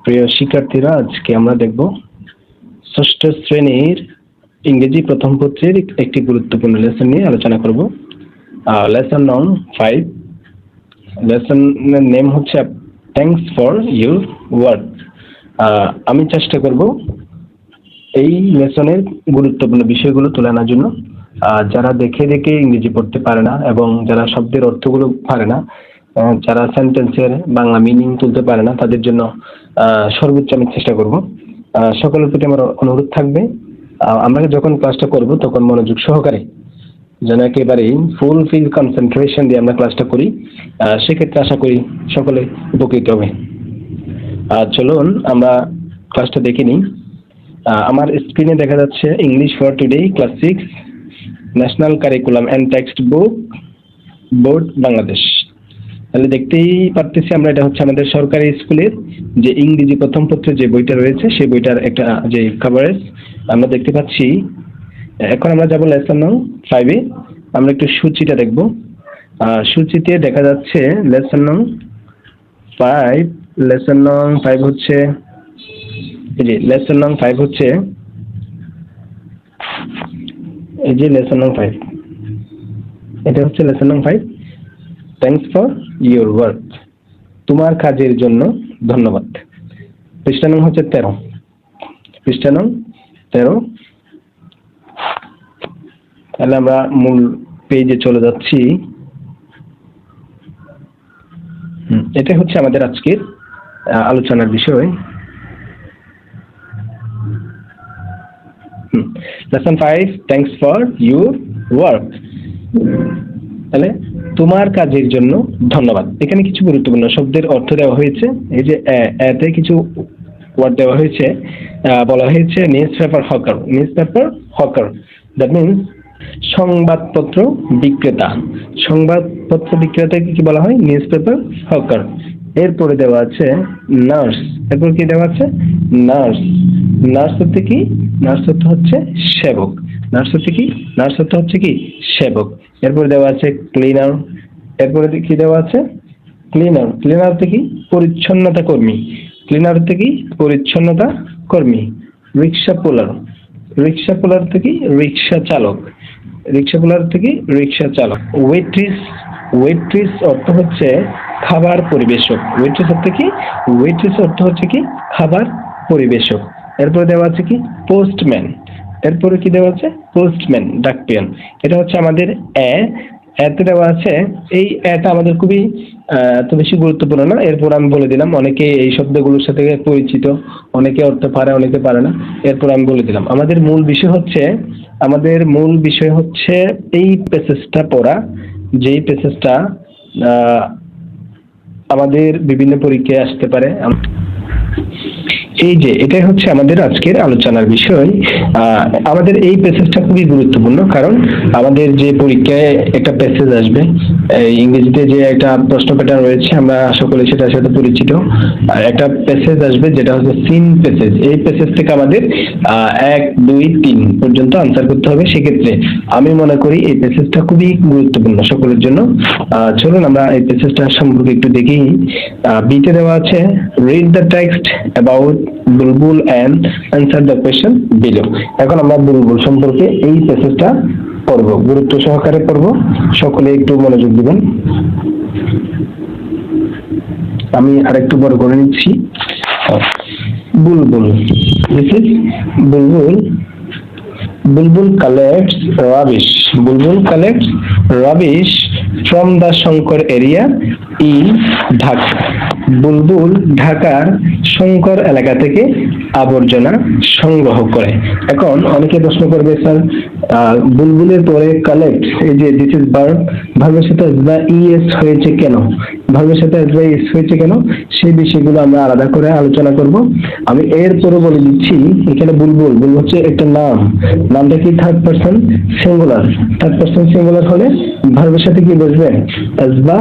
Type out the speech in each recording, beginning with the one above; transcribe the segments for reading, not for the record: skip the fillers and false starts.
প্রিয় শিক্ষার্থীরা, আজকে আমরা দেখব ষষ্ঠ শ্রেণীর ইংরেজি প্রথম পত্রের একটি গুরুত্বপূর্ণ লেসন নিয়ে আলোচনা করব। লেসন নং 5। লেসনের নেম হচ্ছে থ্যাঙ্কস ফর ইউর ওয়ার্ক। আমি চেষ্টা করব এই লেসনের গুরুত্বপূর্ণ বিষয়গুলো তুলে আনার জন্য। যারা দেখে দেখে ইংরেজি পড়তে পারে না এবং যারা শব্দের অর্থগুলো পারে না, যারা সেন্টেন্সের বাংলা মিনিং তুলতে পারে না, তাদের জন্য সর্বোচ্চ আমি চেষ্টা করব। সকলের প্রতি আমার অনুরোধ থাকবে, আমরা যখন ক্লাসটা করব তখন মনোযোগ সহকারে, যেন একেবারেই ফুলফিল কনসেন্ট্রেশন দিয়ে আমরা ক্লাসটা করি। সেক্ষেত্রে আশা করি সকলে উপকৃত হবে। চলুন আমরা ক্লাসটা দেখে নিই। আমার স্ক্রিনে দেখা যাচ্ছে English for today class 6 national curriculum and text book board Bangladesh. তাহলে দেখতেই পারতেছি আমরা, এটা হচ্ছে আমাদের সরকারি স্কুলের যে ইংরেজি প্রথম পত্রের যে বইটা রয়েছে সেই বইটার একটা যে কভারেজ আমরা দেখতে পাচ্ছি। এখন আমরা যাব লেসন নং 5-এ। আমরা একটু সূচিটা দেখব। সূচিতে দেখা যাচ্ছে লেসন নং 5 হচ্ছে এই যে লেসন নং 5 হচ্ছে এই যে লেসন নং 5, এটা হচ্ছে লেসন নং 5, থ্যাঙ্কস ফর ইউর ওয়ার্ক, তোমার কাজের জন্য ধন্যবাদ। পৃষ্ঠা নং হচ্ছে 13। পৃষ্ঠা নং 13। তাহলে আমরা মূল পেজে চলে যাচ্ছি। এটা হচ্ছে আমাদের আজকের আলোচনার বিষয়। Lesson 5, thanks for your work. তাহলে তোমার কাজের জন্য ধন্যবাদ। এখানে কিছু গুরুত্বপূর্ণ শব্দের অর্থ দেওয়া হয়েছে। এই যে এতে কিছু ওয়ার্ড দেওয়া হয়েছে। বলা হয়েছে news paper hawker. News paper hawker, that means সংবাদপত্র বিক্রেতা। সংবাদপত্র বিক্রেতাকে কি বলা হয়? News paper hawker. এরপরে দেওয়া আছে নার্স। এরপর কি দেওয়া আছে? নার্স। নার্স হচ্ছে কি? নার্স অর্থ হচ্ছে সেবক। নার্স হচ্ছে কি? নার্স অর্থ হচ্ছে কি? সেবক। এরপরে দেওয়া আছে ক্লিনার। এরপরে কি দেওয়া আছে? ক্লিনার। ক্লিনার হচ্ছে কি? পরিচ্ছন্নতা কর্মী। ক্লিনার হচ্ছে কি? পরিচ্ছন্নতা কর্মী। রিক্সা পুলার। রিক্সা পুলার থেকে রিক্সা চালক। রিক্সা পুলার থেকে রিক্সা চালক। ওয়েট্রিস। ওয়েট্রিস অর্থ হচ্ছে খাবার পরিবেশক। ওয়েট্রিস অর্থ কি? ওয়েট্রিস অর্থ হচ্ছে কি? খাবার পরিবেশক। এরপরে দেওয়া আছে কি? পোস্টম্যান। এরপরে কি দেওয়া আছে? পোস্টম্যান, ডাকপিয়ন। এটা হচ্ছে আমাদের এতে দেওয়া আছে। এই এটা আমাদের খুবই এত বেশি গুরুত্বপূর্ণ না। এরপর আমি বলে দিলাম, অনেকে এই শব্দগুলোর সাথে পরিচিত, অনেকে অর্থ পারে, অনেকে পারে না। এরপর আমি বলে দিলাম আমাদের মূল বিষয় হচ্ছে এই প্যাসেজটা পড়া, যেই প্যাসেজটা আমাদের বিভিন্ন পরীক্ষায় আসতে পারে। এই যে এটাই হচ্ছে আমাদের আজকের আলোচনার বিষয়। আমাদের এই প্যাসেজটা খুবই গুরুত্বপূর্ণ, কারণ আমাদের যে পরীক্ষায় একটা প্যাসেজ আসবে, ইংরেজিতে যে একটা প্রশ্ন প্যাটার্ন রয়েছে, আমরা সকলে সেটার সাথে পরিচিত। একটা প্যাসেজ আসবে যেটা হচ্ছে সিন প্যাসেজ। এই প্যাসেজ থেকে আমাদের 1, 2, 3 পর্যন্ত আনসার করতে হবে। সেক্ষেত্রে আমি মনে করি এই প্যাসেজটা খুবই গুরুত্বপূর্ণ সকলের জন্য। চলুন আমরা এই প্যাসেজটা সম্পর্কে একটু দেখি। বিতে দেওয়া আছে read the text about Bulbul and answer the question below. এখন আমরা বুলবুল সম্পর্কে এই প্যাসেজটা পড়ব, গুরুত্ব সহকারে পড়ব। সকলে একটু মনোযোগ দিবেন। আমি আরেকটু বড় করে নিচ্ছি। Bulbul, this is Bulbul. Bulbul collects rubbish. Bulbul collects rubbish from the Shankar area in Dhaka. বুলবুল ঢাকার শঙ্কর এলাকা থেকে আবর্জনা সংগ্রহ করে। এখন অনেকে প্রশ্ন করবে, স্যার বুলবুলের পরে কালেক্ট, এই যে দিস ইজ ভার্ব, ভার্বের সাথে ইএস হয়েছে কেন? ভার্বের সাথে ইএস হয়েছে কেন? সেই বিষয়গুলো আমরা আলাদা করে আলোচনা করব। আমি এরপরে বলে দিচ্ছি, এখানে বুলবুল হচ্ছে একটা নাম। নামটা কি? Third person singular. Third person singular হলে ভার্বের সাথে কি বসবে? এস বা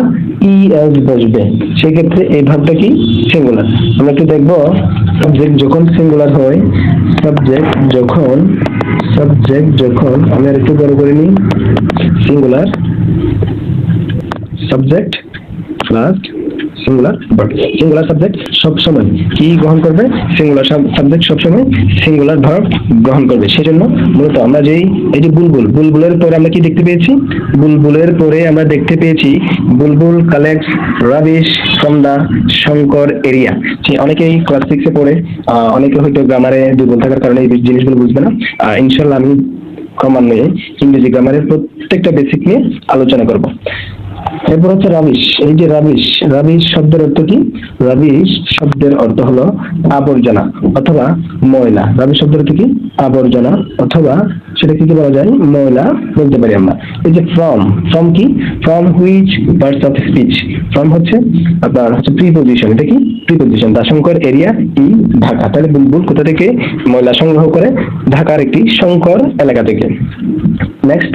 ইএস বসবে। সেক্ষেত্রে এই ভার্বটা কি? সিঙ্গুলার। আমরা একটু দেখবো, সাবজেক্ট যখন সিঙ্গুলার হয়, সাবজেক্ট যখন আমি আর একটু বড় করে নিই, singular subject plus singular verb. Singular subject সব সময় কি গ্রহণ করবে? সিঙ্গুলার সাবজেক্ট সব সময় সিঙ্গুলার ভার্ব গ্রহণ করবে। সেজন্য মূলত আমরা এই যে বুলবুল, বুলবুলের পরে আমরা কি দেখতে পেয়েছি? বুলবুলের পরে আমরা দেখতে পেয়েছি Bulbul collects rubbish from the Shankar area. অনেকেই ক্লাস 6 এ পড়ে, অনেকে হয়তো গ্রামারে দুর্বল থাকার কারণে এই জিনিসগুলো বুঝবে না। ইনশাআল্লাহ আমি ক্রমান্বয়ে ইংরেজি গ্রামারের প্রত্যেকটা বেসিক নিয়ে আলোচনা করব। এরপর হচ্ছে রাবিশ। এই যে রাবিশ, রাবিশ শব্দের অর্থ কি? রাবিশ শব্দের অর্থ হলো আবর্জনা অথবা ময়লা। রাবিশ শব্দের অর্থ কি? আবর্জনা অথবা সেটাকে কি বলা যায়? ময়লা বলতে পারি আমরা। এই যে ফ্রম, ফ্রম কি? From which parts of speech. From হচ্ছে আপনার হচ্ছে প্রিপোজিশন। এটা কি? Preposition. Dashankar area in Dhaka. তাহলে বুলবুল কোথা থেকে ময়লা সংগ্রহ করে? ঢাকার একটি শঙ্কর এলাকা থেকে। নেক্সট,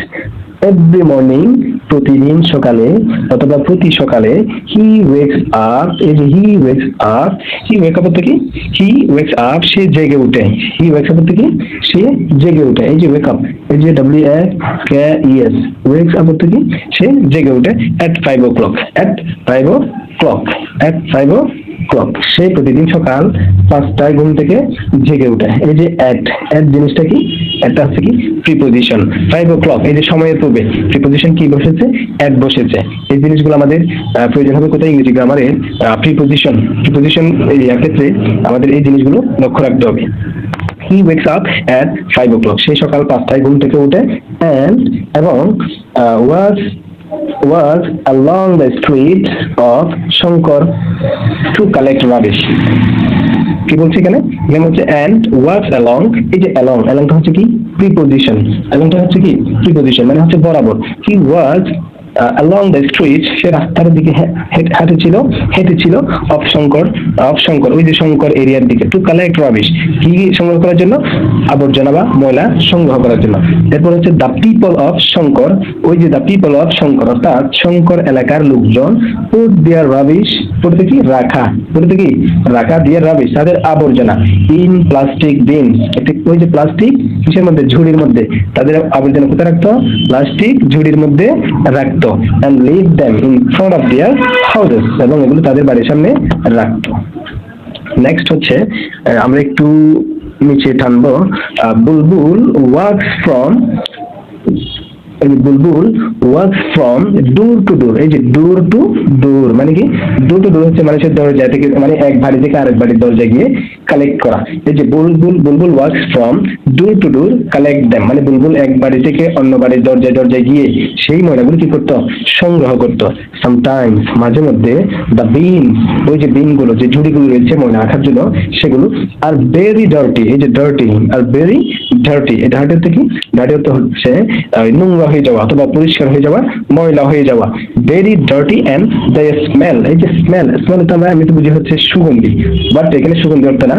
এভরি মর্নিং, প্রতিদিন সকালে অথবা প্রতি সকালে হি ওয়েকস আপ। এই যে হি ওয়েকস আপ, হি ওয়েক আপ অর্থ কি? হি ওয়েকস আপ, সে জেগে ওঠে। হি ওয়েকস আপ অর্থ কি? সে জেগে ওঠে। এই যে ওয়েক আপ, এই যে WAKES, ওয়েকস আপ অর্থ কি? সে জেগে ওঠে at 5 o'clock, at 5 o'clock, at 5 o'clock। সে প্রতিদিন সকাল 5টায় ঘুম থেকে জেগে ওঠে। এই যে at জিনিসটা কি? এটা হচ্ছে কি? প্রিপোজিশন। 5 o'clock, এই যে সময়ের পূর্বে প্রিপোজিশন কি বসেছে? at বসেছে। এই জিনিসগুলো আমাদের প্রয়োজন হবে কোথায়? ইংরেজি গ্রামারে প্রিপোজিশন। প্রিপোজিশন এই ক্ষেত্রে আমাদের এই জিনিসগুলো লক্ষ্য রাখতে হবে। He wakes up at 5 o'clock, সে সকাল 5টায় ঘুম থেকে ওঠে। এবং was along the street of Shankar to collect rubbish। কি বলছি এখানে? এখানে হচ্ছে and was along। এই যে alongটা হচ্ছে কি? প্রিপোজিশন। alongটা হচ্ছে কি? প্রিপোজিশন, মানে হচ্ছে বরাবর। He was along the street, সে রাস্তার দিকে হেঁটেছিল অফ শঙ্কর, ওই যে শঙ্কর এরিয়ার দিকে। টু কালেক্ট রাবিশ, কি সংগ্রহ করার জন্য? আবর্জনা বা ময়লা সংগ্রহ করার জন্য। এরপর হচ্ছে দ্য পিপল অফ শঙ্কর। ওই যে দ্য পিপল অফ শঙ্কর অর্থাৎ শঙ্কর এলাকার লোকজন পুট দেয়ার রাবিশ, পড়তে কি? রাখা, পড়তে কি? রাখা দেয়ার রাবিশ, তাদের আবর্জনা ইন প্লাস্টিক বিন। ওই যে প্লাস্টিক কিসের মধ্যে? ঝুড়ির মধ্যে। তাদের আবর্জনা কোথায় রাখতো? প্লাস্টিক ঝুড়ির মধ্যে রাখতো। and leave them in front of their houses, এবং এগুলো তাদের বাড়ির সামনে রাখতো। নেক্সট হচ্ছে আমরা একটু নিচে টানবো। বুলবুল ওয়ার্কস ফ্রম ডোর টু ডোর। এই যে ডোর টু ডোর মানে কি? ডোর টু ডোর হচ্ছে মানুষের দরজা থেকে, মানে এক বাড়ি থেকে আরেক বাড়ির দরজায় গিয়ে কালেক্ট করা। এই যে Bulbul works from door to door collect them, মানে বুলবুল এক বাড়ি থেকে অন্য বাড়ির দরজায় গিয়ে সেই ময়লাগুলো কি করতো? সংগ্রহ করতো। সামটাইমস, মাঝে মধ্যে, দ্য বিন, ওই যে বিনগুলো, যে ঝুড়িগুলো রয়েছে ময়লা রাখার জন্য, সেগুলো আর ভেরি ডার্টি। এই যে ডার্টি আর ভেরি ডার্টি, এই ডার্টি হচ্ছে কি? ডার্টি হচ্ছে নোংরা হয়ে যাওয়া অথবা পরিষ্কার হয়ে যাওয়া, ময়লা হয়ে যাওয়া। Very dirty and the smell. এই যে স্মেল তো আমি তো বুঝি হচ্ছে সুগন্ধি, বাট এখানে সুগন্ধি অর্থ না।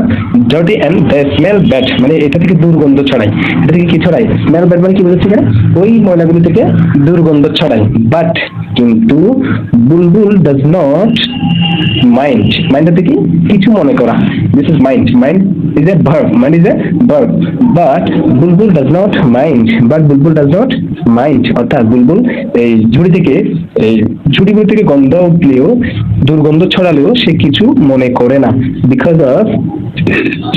Dirty and the smell bad, মানে এটা থেকে দুর্গন্ধ ছড়ায়। এটা থেকে কি ছড়ায়? স্মেল ব্যাড মানে কি বলেছে এখানে? ওই ময়লাগুলি থেকে দুর্গন্ধ ছড়ায়। বাট কিন্তু বুলবুল ডাজ নট মাইন্ড। মাইন্ড হচ্ছে কি? কিছু মনে করা। This is mind. Mind is a verb, mind is a verb. But Bulbul does not mind, mind অর্থাৎ বুলবুল এই ঝুড়িগুলো থেকে গন্ধ উঠলেও, দুর্গন্ধ ছড়ালেও সে কিছু মনে করে না। বিকজ অফ,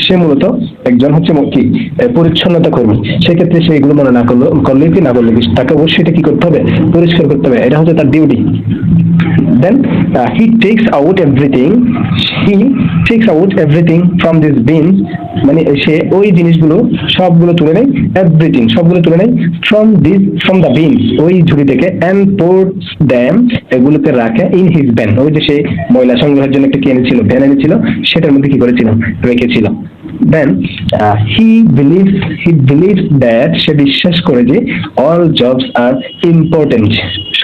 সে মূলত একজন হচ্ছে কি? পরিচ্ছন্নতা কর্মী। সেক্ষেত্রে সে এগুলো মনে না করলে কি না করলে তাকে অবশ্যই এটা কি করতে হবে? পরিষ্কার করতে হবে। এটা হচ্ছে তার duty. Then he takes out everything from this bin, মানে সে ওই জিনিসগুলো সবগুলো তুলে নেয়, এভরিথিং সবগুলো তুলে নেয় from the bin, ওই ঝুড়ি থেকে, and puts them, এগুলোকে রাখে in his van, ওই যে সে ময়লা সংগ্রহের জন্য একটা ভ্যান এনেছিল, সেটার মধ্যে কি করেছিল? রেখেছিল। Then he believes that, সে বিশ্বাস করে যে all jobs are important,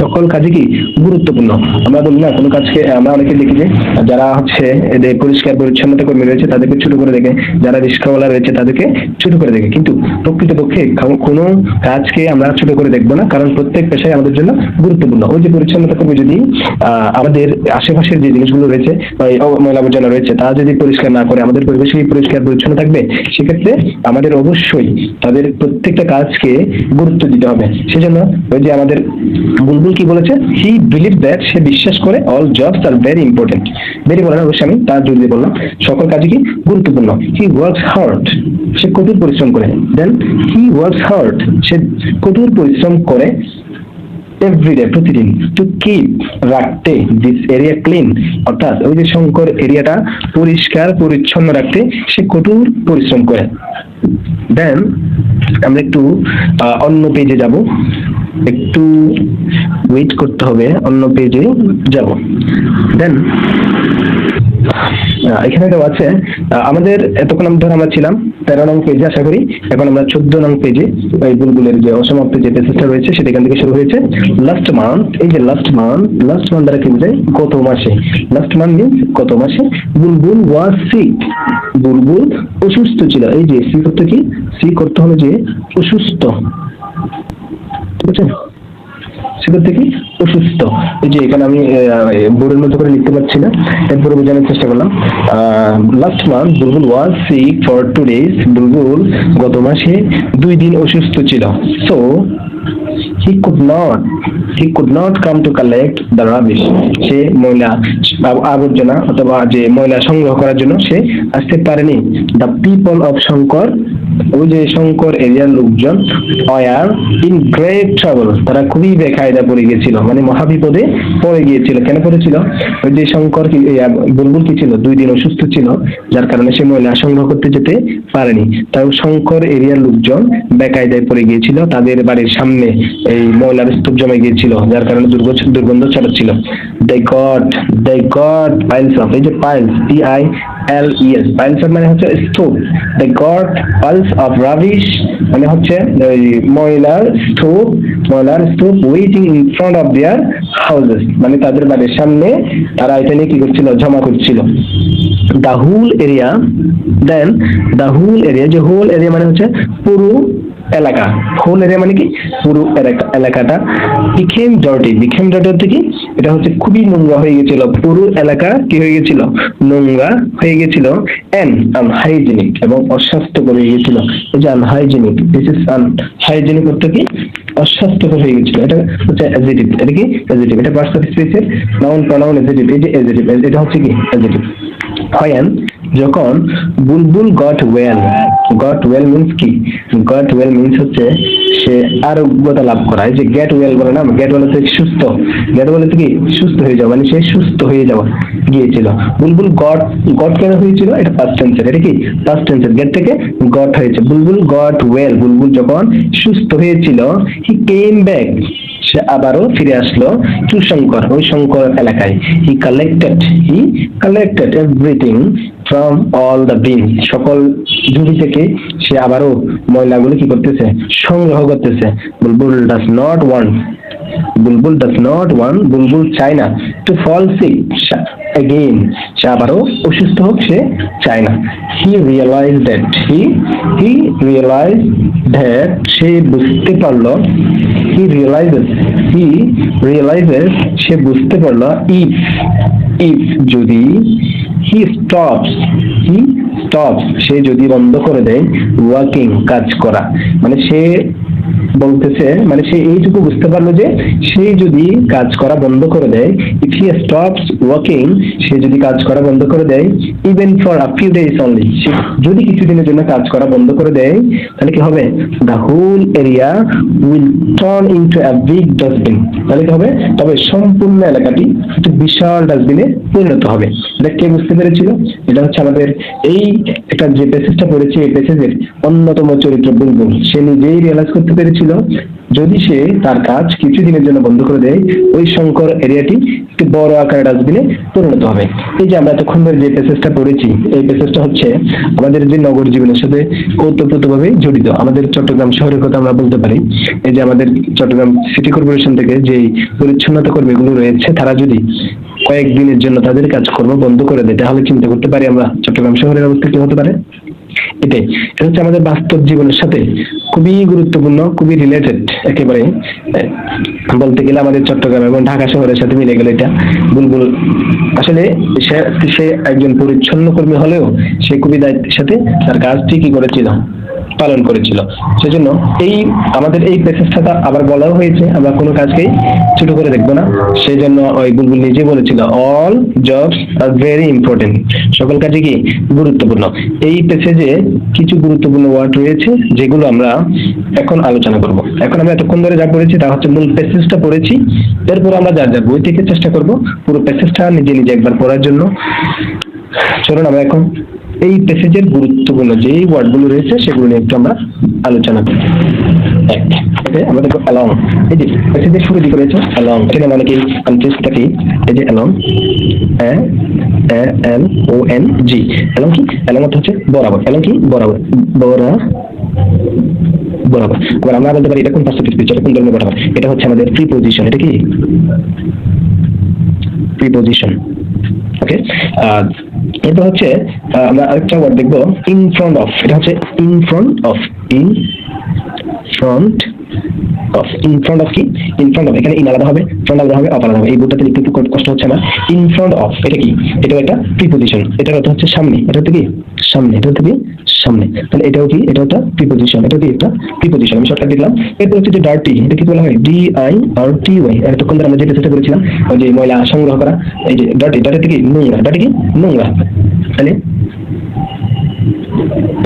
সকল কাজে কি? গুরুত্বপূর্ণ। আমরা বলি না, কোনো কাজকে আমরা অনেকে দেখি যে যারা হচ্ছে এদের পরিষ্কার পরিচ্ছন্নতা কর্মী রয়েছে তাদেরকে ছোট করে দেখে, যারা রিক্সাওয়ালা রয়েছে তাদেরকে ছোট করে দেখে, কিন্তু প্রকৃতপক্ষে কোনো কাজকে আমরা ছোট করে দেখবো না, কারণ প্রত্যেক পেশায় আমাদের জন্য গুরুত্বপূর্ণ। ওই যে পরিচ্ছন্নতা কর্মী যদি আমাদের আশেপাশের যে জিনিসগুলো রয়েছে, ময়লা আবর্জনা রয়েছে, তা যদি পরিষ্কার না করে, আমাদের পরিবেশকে পরিষ্কার পরিচ্ছন্ন পরিচ্ছন্ন থাকবে? সেক্ষেত্রে আমাদের অবশ্যই তাদের প্রত্যেকটা কাজকে গুরুত্ব দিতে হবে। সেজন্য ওই যে আমাদের বুলবুল কি বলেছে, হি বিলিভ দ্যাট, সে বিশ্বাস করে all jobs are very important. Very বলে না, অবশ্যই আমি তার জোর দিয়ে বললাম সকল কাজই কি গুরুত্বপূর্ণ। হি ওয়ার্কস হার্ড, সে কঠোর পরিশ্রম করে। দেন হি ওয়ার্কস হার্ড, সে কঠোর পরিশ্রম করে এভরিডে, প্রতিদিন, টু কিপ, রাখতে, দিস এরিয়া ক্লিন, অর্থাৎ ওই যে শঙ্কর এরিয়াটা পরিষ্কার পরিচ্ছন্ন রাখতে সে কঠোর পরিশ্রম করে। দেন আমরা একটু অন্য পেজে যাব, একটু ওয়েট করতে হবে, অন্য পেজে যাব। দেন এখানে তো আছে আমাদের এতক্ষণ ধর আমরা ছিলাম 13 নং পেজে আশা করি। এখন আমরা 14 নং পেজে ওই বুলবুলের যে অসমাপ্ত যে পেজটা রয়েছে সেটা এখান থেকে শুরু হয়েছে। লাস্ট মান্থ, এই যে লাস্ট মান্থ দ্বারা কি বোঝায়? গত মাসে। লাস্ট মান্থ মিন্স গত মাসে। বুলবুল ওয়াজ সিক, বুলবুল অসুস্থ ছিল। এই যে সি করতে কি, সি করতে হলো যে অসুস্থ, ঠিক আছে? সেটা থেকে অসুস্থ। এই যে এখানে আমি বোর্ডের মধ্যে করে লিখতে পারছি না, এরপরে বোঝানোর চেষ্টা করলাম। Last month Bulbul was sick for 2 days, Bulbul গত মাসে 2 দিন অসুস্থ ছিল। So he could not come to collect the rubbish, সে ময়লা আবর্জনা অথবা যে ময়লা সংগ্রহ করার জন্য সে আসতে পারেনি। the people of শঙ্কর, ওই যে শঙ্কর এরিয়ার লোকজন, are in great trouble, তারা খুবই বেকায়দা পড়ে গিয়েছিল, মানে মহাবিপদে পড়ে গিয়েছিল। কেন পড়েছিল? ওই যে শঙ্কর কি বুলবুল কি ছিল, 2 দিন অসুস্থ ছিল, যার কারণে সে ময়লা সংগ্রহ করতে যেতে পারেনি। তাই শঙ্কর এরিয়ার লোকজন বেকায়দায় পড়ে গিয়েছিল, তাদের বাড়ির সামনে এই ময়লার স্তূপ জমে গিয়েছিল, যার কারণে দুর্গন্ধ ছড়াচ্ছিল। they got piles of, এই যে piles, piles, piles মানে হচ্ছে স্তূপ। they got piles of rubbish মানে হচ্ছে ওই ময়লার স্তূপ waiting in front of their houses, মানে তাদের বাড়ির সামনে তারা এটা নিয়ে কি করছিল, জমা করছিল। the whole area, then the whole area, যে whole area মানে হচ্ছে পুরো এলাকা, হোল এরিয়া মানে কি পুরো এলাকাটা। became dirty হচ্ছে কি, এটা হচ্ছে খুবই নোংরা হয়ে গেছিল, পুরো এলাকা কি হয়ে গেছিল, নোংরা হয়ে গেছিল। and unhygienic, এবং অস্বাস্থ্যকর হয়ে গেছিল। এই যে unhygienic, this is unhygienic অর্থ কি, অস্বাস্থ্যকর হয়ে গেছিল। এটা হচ্ছে অ্যাডজেক্টিভ, এটা কি অ্যাডজেক্টিভ, এটা পার্টস অফ স্পিচের নাউন প্রনাউন অ্যাডজেক্টিভ। এই যে অ্যাডজেক্টিভ, এটা হচ্ছে কি অ্যাডজেক্টিভ। when, যখন বুলবুল got well means কি, got well means হচ্ছে সে আরোগ্যতা লাভ করা। এই যে get well বলে না, get well হচ্ছে সুস্থ, get well হচ্ছে কি সুস্থ হয়ে যাওয়া, মানে সে সুস্থ হয়ে যাওয়া গিয়েছিল। বুলবুল got কেন হয়েছিল, এটা পাস্ট টেন্সের, এটা কি পাস্ট টেন্সের, get থেকে got হয়েছে। বুলবুল got well, বুলবুল যখন সুস্থ হয়েছিল, he came back, সে আবারও ফিরে আসলো টু শঙ্কর, ওই শঙ্কর এলাকায়। he collected everything from all the bins, সকল ঝুড়ি থেকে সে আবারও ময়লাগুলো কি করতেছে, সংগ্রহ করতেছে। বুলবুল does not want, বুলবুল চায় না to fall sick again, সে আবারও অসুস্থ হোক সে চায় না। he realized that, সে বুঝতে পারলো, he realizes, সে বুঝতে পারলো, if যদি, he stops, সে যদি বন্ধ করে দেয় ওয়ার্কিং, কাজ করা, মানে সে বলতেছে, মানে সে এইটুকু বুঝতে পারলো যে সে যদি কাজ করা বন্ধ করে দেয়, if he stops working, সে যদি কাজ করা বন্ধ করে দেয়, even for a few days only, সে যদি কিছুদিনের জন্য কাজ করা বন্ধ করে দেয়, তাহলে কি হবে, the whole area will turn into a big dustbin, তাহলে কি হবে, তবে সম্পূর্ণ এলাকাটি একটা বিশাল ডাস্টবিনে পরিণত হবে। এটা কে বুঝতে পেরেছিল? এটা হচ্ছে আমাদের এই একটা যে প্যাসেজটা পড়েছি, এই প্যাসেজের অন্যতম চরিত্র বুলবুল। সে নিজেই রিয়েলাইজ করতে পেরেছিল যদি সে তার কাজ কিছুদিনের জন্য বন্ধ করে দেয়, ওই শঙ্কর এরিয়াটি একটি বড় আকারের ডাস্টবিনে পরিণত হবে। এই যে আমরা এতক্ষণ ধরে যে প্যাসেজটা পড়েছি, এই প্যাসেজটা হচ্ছে আমাদের যে নগর জীবনের সাথে ওতপ্রোতভাবে জড়িত। আমাদের চট্টগ্রাম শহরের কথা আমরা বলতে পারি। এই যে আমাদের চট্টগ্রাম সিটি কর্পোরেশন থেকে যে পরিচ্ছন্নতা কর্মীগুলো রয়েছে, তারা যদি কয়েকদিনের জন্য তাদের কাজকর্ম বন্ধ করে দেয়, তাহলে চিন্তা করতে পারি আমরা চট্টগ্রাম শহরের অবস্থা কি হতে পারে। এটা হচ্ছে আমাদের বাস্তব জীবনের সাথে খুবই গুরুত্বপূর্ণ, খুবই রিলেটেড একেবারে বলতে গেলে আমাদের চট্টগ্রাম এবং ঢাকা শহরের সাথে মিলে গেল এটা। বুলবুল আসলে সে একজন পরিচ্ছন্ন কর্মী হলেও সে খুবই দায়িত্বের সাথে তার কাজটি কি করেছিল, পালন করেছিল। সেজন্য আমাদের এই প্রচেষ্টাটা আবার বলাও হয়েছে আমরা কোনো কাজকেই ছোট করে দেখবো না। সেই জন্য ওই বুলবুল নিজে বলেছিল all jobs are very important, সকল কাজই কি গুরুত্বপূর্ণ। এই প্যাসেজে কিছু গুরুত্বপূর্ণ ওয়ার্ড রয়েছে যেগুলো আমরা এখন আলোচনা করব। এখন আমরা এতক্ষণ ধরে যা পড়েছি তা হচ্ছে মূল প্যাসেজটা পড়েছি, এরপর আমরা যার বই থেকে চেষ্টা করব পুরো প্যাসেজটা নিজে নিজে একবার পড়ার জন্য। চলুন আমরা এখন এই প্যাসেজের গুরুত্বপূর্ণ যে ওয়ার্ডগুলো রয়েছে সেগুলো নিয়ে একটু আমরা আলোচনা করি। আমরা দেখো অ্যালং, এই যে প্যাসেজের শুরু দিকে রয়েছে অ্যালং, এখানে মানে কি কনটেক্সটটা কি, এই যে অ্যালং ALONG, অ্যালং কি, অ্যালং অর্থ হচ্ছে বরাবর, অ্যালং কি বরাবর, বরাবর। আবার আমরা বলতে পারি এটা কোন পার্সেন্টেজ পিকচার, কোন ধরনের বরাবর, এটা হচ্ছে আমাদের প্রিপোজিশন, এটা কি প্রিপোজিশন। ওকে, এরপর হচ্ছে আমরা আরেকটা ওয়ার্ড দেখবো ইন ফ্রন্ট অফ, এটা হচ্ছে in front of, in front of, in front of কি, ইন ফ্রন্ট অফ, এখানে ইন আলাদা হবে, ফ্রন্ট আলাদা হবে, অফ আলাদা হবে, এই দুটোতে লিখতে একটু কষ্ট হচ্ছে আমার। ইন ফ্রন্ট অফ এটা কি, এটাও একটা প্রিপোজিশন, এটার অর্থ হচ্ছে সামনে, এটা হচ্ছে কি সামনে, এটা হচ্ছে কি সামনে, তাহলে এটাও কি, এটা একটা প্রিপোজিশন, এটা কি একটা প্রিপোজিশন, আমি শর্টকাট দিলাম। এরপর হচ্ছে যে ডার্টি, এটা কি বলা হয় DIRTY, এতক্ষণ ধরে আমরা যে চেষ্টা করেছিলাম ওই যে ময়লা সংগ্রহ করা, এই যে ডার্টি, ডার্টি কি নোংরা, ডার্টি কি নোংরা, তাহলে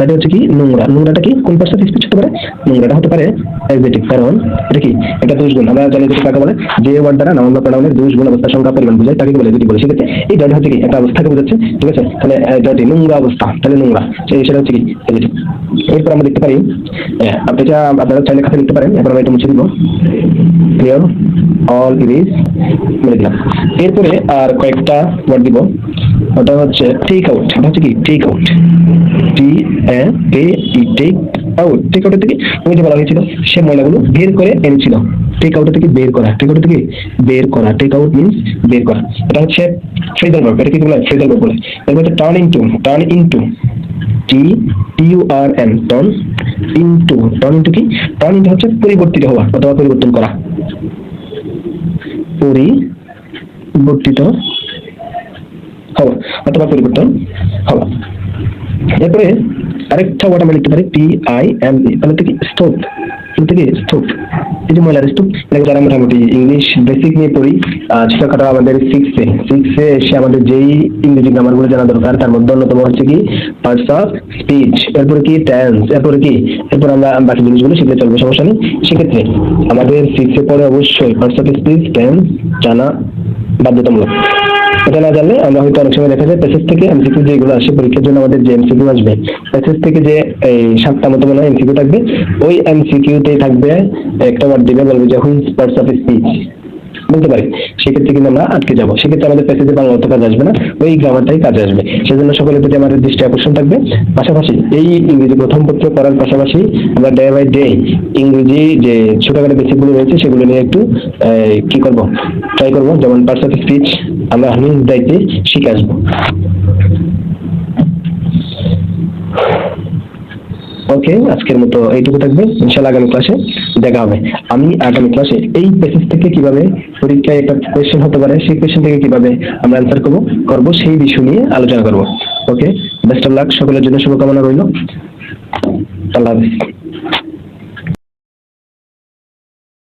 এটা হচ্ছে কি নোংরা, নোংরাটা কি কোন পার্সেন্ট স্পিচ হতে পারে, নোংরাটা হতে পারে অ্যাডজেক্টিভ, কারণ এটা কি একটা দোষ গুণ, আমরা জানি কাকে বলে, যে ওয়ার্ড দ্বারা নাম বা প্রোনাউনের দোষ গুণ অবস্থা সংখ্যা পরিমাণ বোঝায় তাকে বলে অ্যাডজেক্টিভ বলে। সেক্ষেত্রে এই ডার্টি হচ্ছে কি একটা অবস্থাকে বোঝাচ্ছে, ঠিক আছে, তাহলে ডার্টি নোংরা অবস্থা, তাহলে নোংরা সেটা হচ্ছে কি অ্যাডজেক্টিভ। এরপর আমরা দেখতে পারি এটা আপনারা চাইলে খাতে লিখতে পারেন, এরপর আমরা এটা মুছে দিব, ক্লিয়ার অল ইজ বলে দিলাম। এরপরে আর কয়েকটা ওয়ার্ড দিব, ওটা হচ্ছে টেক আউট, এটা হচ্ছে কি take out, take out, take out থেকে ওই যে বলা হয়েছিল সে ময়লাগুলো বের করে এনেছিল, টেক আউট থেকে বের করা, টেক আউট থেকে বের করা, টেক আউট মিন্স বের করা, এটা হচ্ছে ফ্রেজাল ভার্ব, এটা কি বলে ফ্রেজাল ভার্ব বলে। এরপর হচ্ছে turn into, turn into TURN, turn into, turn into কি, টার্ন ইনটু হচ্ছে পরিবর্তিত হওয়া অথবা পরিবর্তন করা, পরিবর্তিত হওয়া অথবা পরিবর্তন হওয়া। এরপরে আরেকটা ওয়ার্ড আমরা লিখতে পারি PIME, তাহলে থেকে স্তূপ, থেকে স্তূপ, এই যে ময়লার স্তূপ, এটাকে যারা মোটামুটি ইংলিশ বেসিক নিয়ে পড়ি ছোটখাটো আমাদের সিক্সে এসে আমাদের যেই ইংরেজি গ্রামারগুলো জানা দরকার তার মধ্যে অন্যতম হচ্ছে কি পার্টস অফ স্পিচ, এরপরে কি টেন্স, এরপরে কি, এরপর আমরা বাকি জিনিসগুলো শিখলে চলবে, সমস্যা নেই। সেক্ষেত্রে আমাদের সিক্সে পরে অবশ্যই পার্টস অফ স্পিচ টেন্স জানা বাধ্যতামূলক। এটা না জানলে আমরা হয়তো অনেক সময় দেখা যায় প্যাসেজ থেকে এমসিকিউ যেগুলো আসে পরীক্ষার জন্য আমাদের যে এমসিকিউ আসবে প্যাসেজ থেকে যে এই 7টা মতো মনে হয় এমসিকিউ থাকবে, ওই এমসিকিউতেই থাকবে একটা ওয়ার্ড দিবে, বলবে যে হুইচ পার্টস অফ স্পিচ বলতে পারি, সেক্ষেত্রে কিন্তু আমরা আটকে যাবো, সেক্ষেত্রে আমাদের প্যাসেজে বাংলা অর্থ কাজ আসবে না, ওই গ্রামারটাই কাজে আসবে। সেজন্য সকলের প্রতি আমাদের দৃষ্টি আকর্ষণ থাকবে। পাশাপাশি এই ইংরেজি প্রথম পত্র করার পাশাপাশি আমরা ডে বাই ডে ইংরেজি যে ছোটখাটো বেসিকগুলো রয়েছে সেগুলো নিয়ে একটু কি করব, ট্রাই করব, যেমন পার্টস অফ স্পিচ আমরা নিজ দায়িত্বে শিখে আসবো। ওকে, আজকের মতো এইটুকু থাকবে, ইনশাআল্লাহ আগামী ক্লাসে দেখা হবে। আমি আগামী ক্লাসে এই প্যাসেজ থেকে কিভাবে পরীক্ষায় একটা কোয়েশ্চেন হতে পারে সেই কোয়েশ্চেন থেকে কিভাবে আমরা অ্যান্সার করব সেই বিষয় নিয়ে আলোচনা করব। ওকে, বেস্ট অফ লাক, সকলের জন্য শুভকামনা রইল, আল্লাহ হাফেজ।